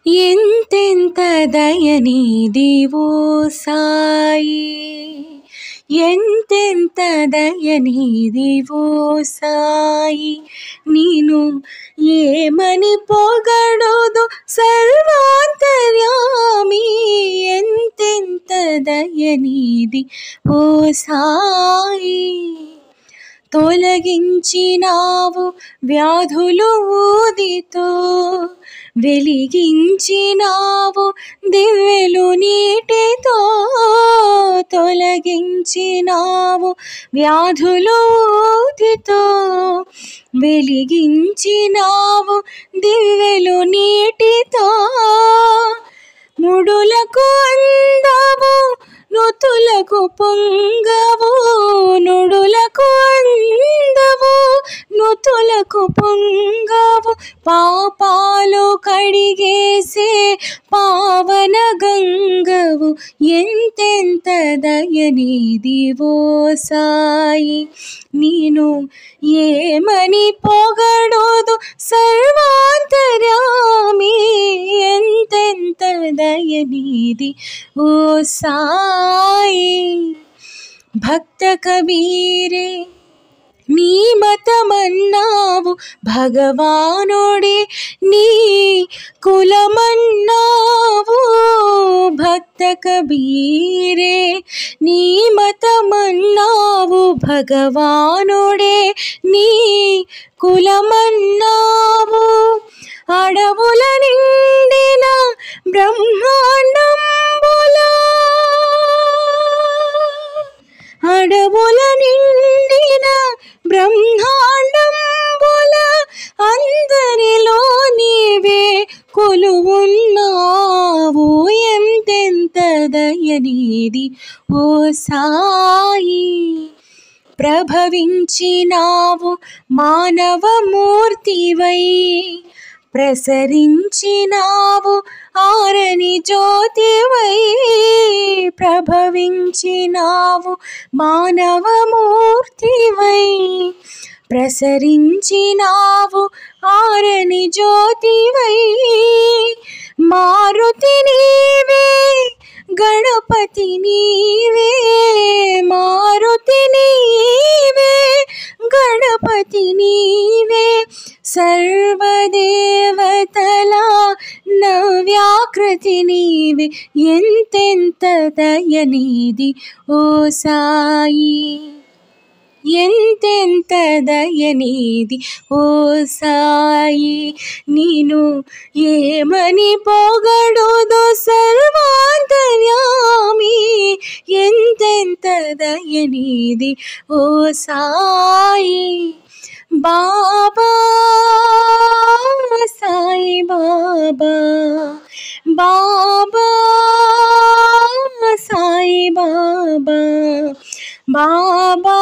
ఎంతెంత దయనీదివో సాయి, ఎంతెంత దయనీదివో సాయి. నేను ఏమని పొగడోదు సర్వాంతర్యామి, ఎంతెంత దయనీది ఓ సాయి. తొలగించినావు వ్యాధులు ఊదితో, వెలిగించినావు దివ్వెలు నీటితో. తొలగించినావు వ్యాధులు ఊదితో, వెలిగించినావు దివ్వెలు నీటితో. ముడులకు అందవు నుతులకు పొంగవు, నుడులకు అందవు నుతులకు పొంగవు. పాపాలు కడిగేసే పావన గంగవు, ఎంతెంత దయనీదివో సాయి. నేను ఏమని పొగడోదు సర్వాంతర్యామి, ఎంతెంత దయనీది ఓ సాయి. భక్త కబీరే నీ మతమన్నావు, భగవానుడే నీ కులమన్నావు. భక్త కబీరే నీ మతమన్నావు, భగవానుడే నీ కులమన్నావు. అడవుల నిండిన బ్రహ్మాండంబులా, అడవుల నిండిన బ్రహ్మాండంబుల అందరిలో నీవే కొలువున్నావు, ఎంతెంత దయనీది ఓ సాయి. ప్రభవించినావు మానవమూర్తివై, ప్రసరించినావు ఆరని జ్యోతివై. ప్రభవించినావు మానవమూర్తివై, ప్రసరించినావు ఆరని జ్యోతివై. మారుతి నీవే, గణపతి నీవే, మారుతి నీవే, గణపతి నీవే. సర్వదేవతల నవ్యాకృతి నీవే, ఎంతెంత దయనీది ఓ సాయి, ఎంతెంత దయనీది ఓ సాయి. నేను ఏమని పొగడోదు సర్వాంతర్యామి, ఎంతెంత దయనీది ఓ సాయి. బాబా సాయి బాబా, బాబా సాయి బాబా, బాబా